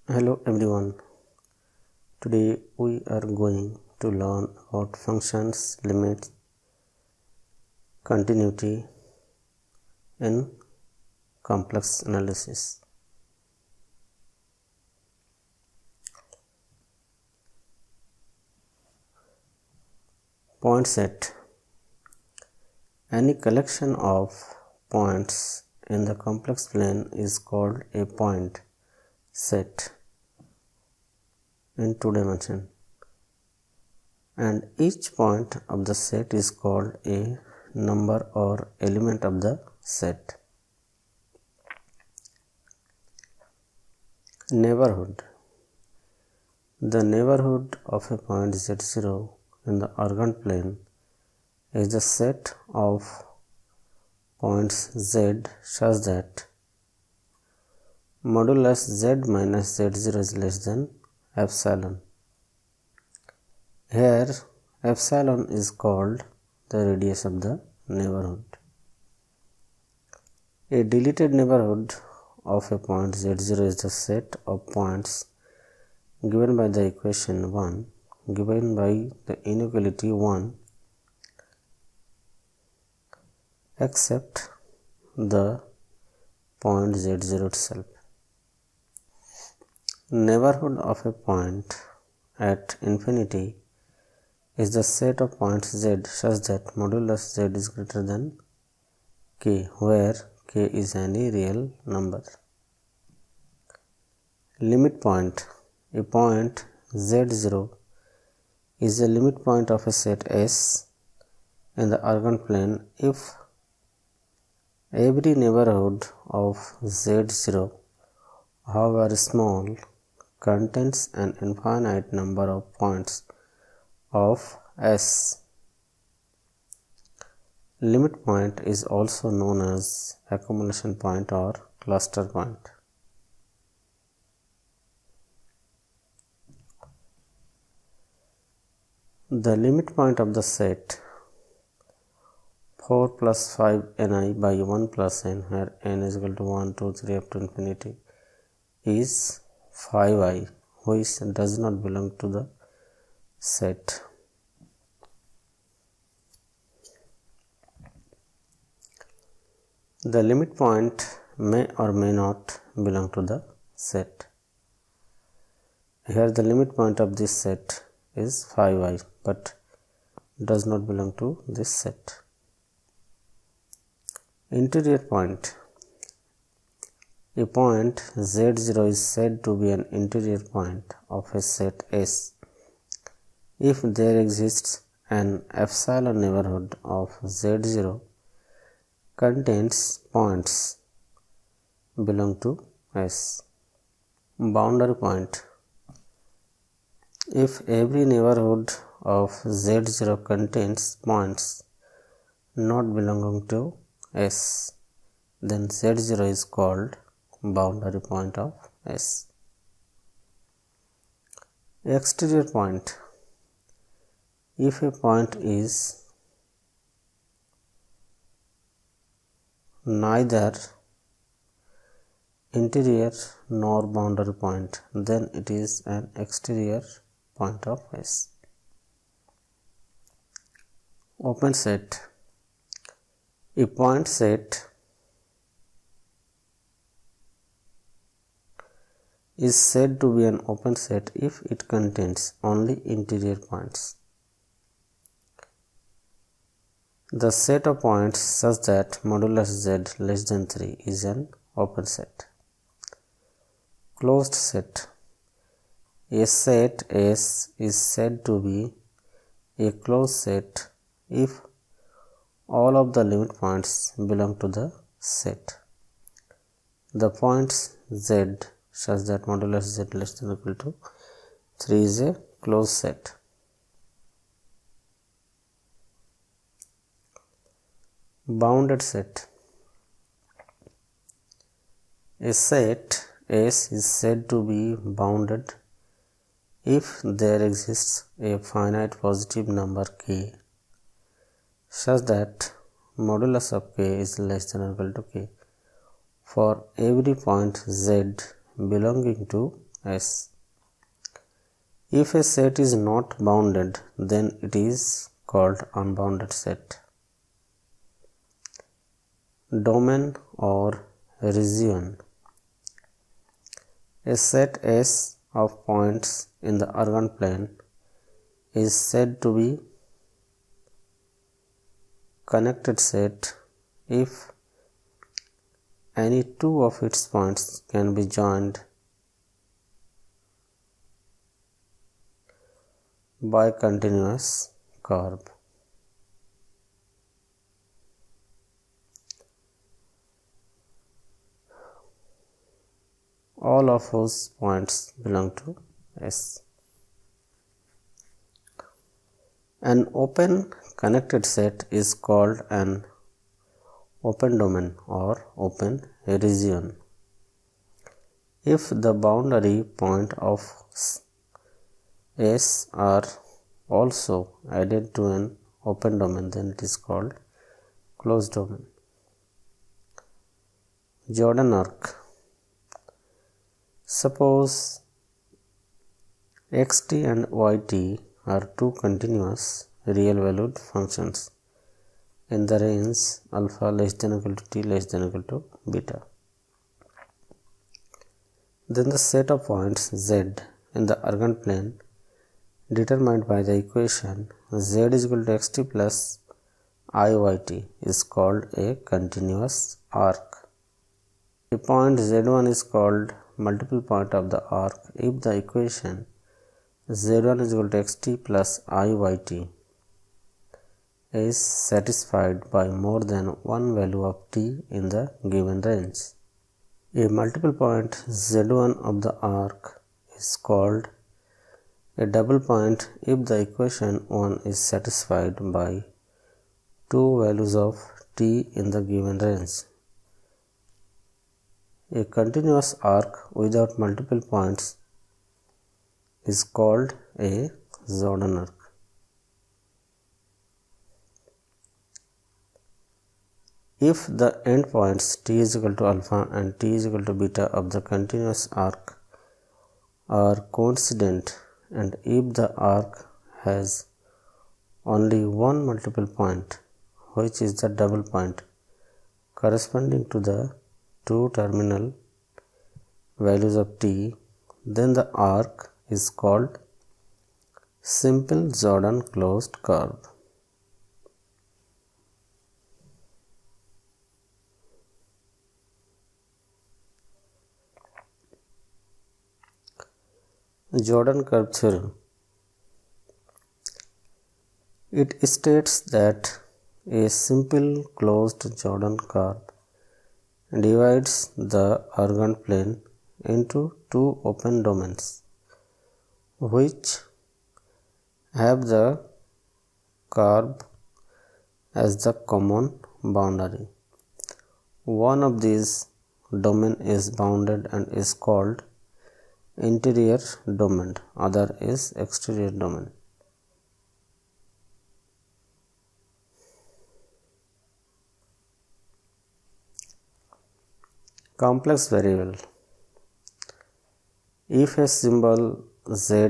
Hello everyone. Today we are going to learn about functions, limits, continuity in complex analysis. Point set. Any collection of points in the complex plane is called a point set in two dimensions, and each point of the set is called a number or element of the set. Neighborhood. The neighborhood of a point z0 in the organ plane is the set of points z such that modulus z minus z0 is less than epsilon. Here epsilon is called the radius of the neighborhood. A deleted neighborhood of a point z0 is the set of points given by the equation 1 given by the inequality 1 except the point z0 itself. Neighborhood of a point at infinity is the set of points z such that modulus z is greater than k, where k is any real number. Limit point. A point z0 is the limit point of a set S in the organ plane if every neighborhood of z0, however small, contains an infinite number of points of S. Limit point is also known as accumulation point or cluster point. The limit point of the set 4 plus 5 ni by 1 plus n, where n is equal to 1, 2, 3 up to infinity, is 5i, which does not belong to the set. The limit point may or may not belong to the set. Here the limit point of this set is 5i, but does not belong to this set. Interior point. A point z0 is said to be an interior point of a set S if there exists an epsilon neighborhood of z0 contains points belong to S. Boundary point. If every neighborhood of z0 contains points not belonging to S, then z0 is called boundary point of S. Exterior point. If a point is neither interior nor boundary point, then it is an exterior point of S. Open set. A point set is said to be an open set if it contains only interior points. The set of points such that modulus z less than 3 is an open set. Closed set. A set S is said to be a closed set if all of the limit points belong to the set. The points z such that modulus z less than or equal to 3 is a closed set. Bounded set. A set S is said to be bounded if there exists a finite positive number k such that modulus of k is less than or equal to k for every point z belonging to S. If a set is not bounded, then it is called unbounded set. Domain or region. A set S of points in the organ plane is said to be connected set if any two of its points can be joined by continuous curve. All of whose points belong to S. An open connected set is called an open domain or open region. If the boundary point of S are also added to an open domain, then it is called closed domain. Jordan arc. Suppose xt and yt are two continuous real valued functions in the range alpha less than equal to t less than equal to beta. Then the set of points z in the organ plane determined by the equation z is equal to xt plus iyt is called a continuous arc. A point z1 is called multiple point of the arc if the equation z1 is equal to xt plus iyt is satisfied by more than one value of t in the given range. A multiple point z1 of the arc is called a double point if the equation 1 is satisfied by two values of t in the given range. A continuous arc without multiple points is called a Jordan arc. If the endpoints t is equal to alpha and t is equal to beta of the continuous arc are coincident, and if the arc has only one multiple point, which is the double point corresponding to the two terminal values of t, then the arc is called simple Jordan closed curve. Jordan curve theorem. It states that a simple closed Jordan curve divides the organ plane into two open domains which have the curve as the common boundary. One of these domain is bounded and is called interior domain, other is exterior domain. Complex variable. If a symbol z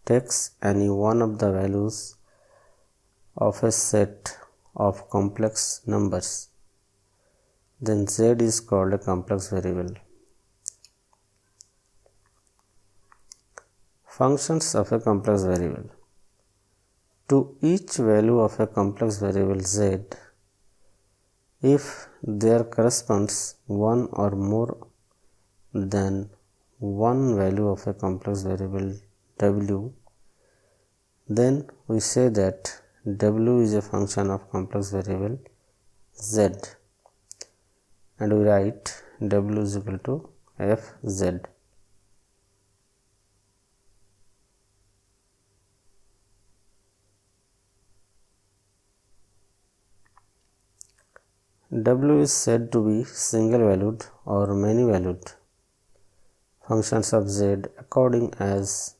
takes any one of the values of a set of complex numbers, then z is called a complex variable. Functions of a complex variable. To each value of a complex variable z, if there corresponds one or more than one value of a complex variable w, then we say that w is a function of complex variable z, and we write w is equal to fz. W is said to be single valued or many valued functions of z according as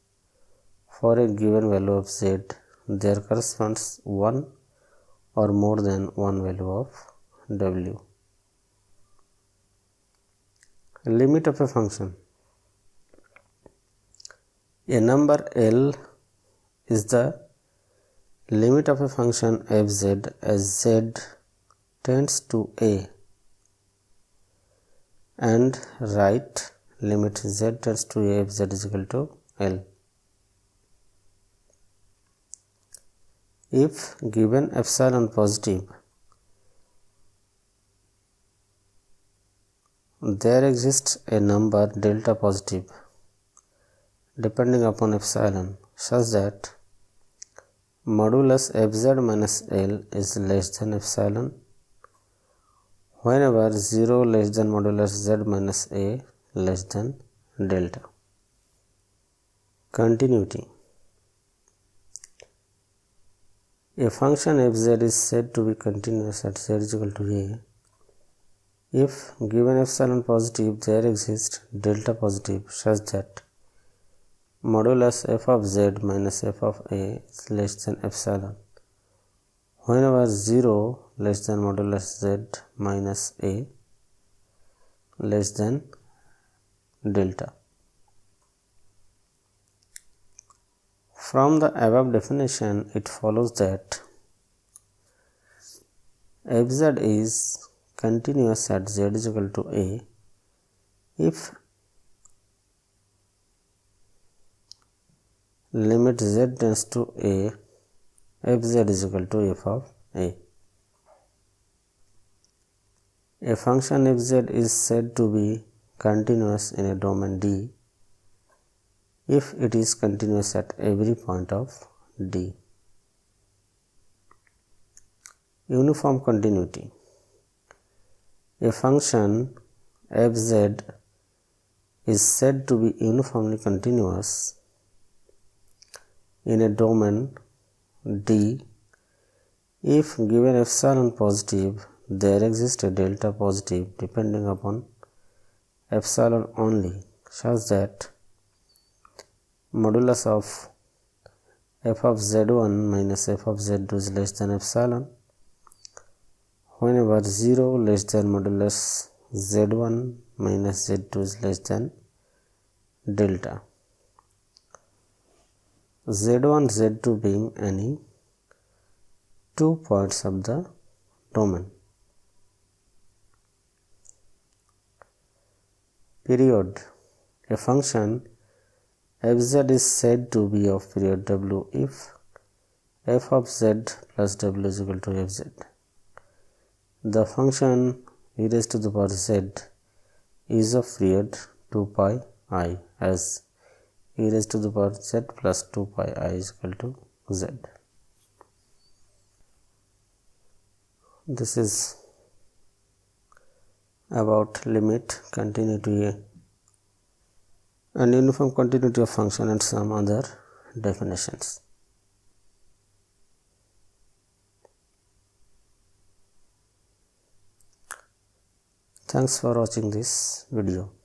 for a given value of z there corresponds one or more than one value of w. Limit of a function. A number L is the limit of a function fz as z tends to a, and write limit z tends to a if z is equal to L. If given epsilon positive, there exists a number delta positive depending upon epsilon such that modulus fz minus L is less than epsilon whenever 0 less than modulus z minus a less than delta. Continuity. A function fz is said to be continuous at z is equal to a if given epsilon positive there exists delta positive such that modulus f of z minus f of a is less than epsilon whenever 0 less than modulus z minus a less than delta. From the above definition, it follows that fz is continuous at z is equal to a if limit z tends to a fz is equal to f of a. A function fz is said to be continuous in a domain D if it is continuous at every point of D. Uniform continuity. A function fz is said to be uniformly continuous in a domain D if given epsilon positive there exists a delta positive depending upon epsilon only such that modulus of f of z1 minus f of z2 is less than epsilon whenever 0 less than modulus z1 minus z2 is less than delta. z1 z2 being any 2 points of the domain. Period. A function fz is said to be of period w if f of z plus w is equal to fz. The function e raised to the power z is of period 2 pi I as e raised to the power z plus 2 pi I is equal to z. This is about limit, continuity and uniform continuity of function and some other definitions. Thanks for watching this video.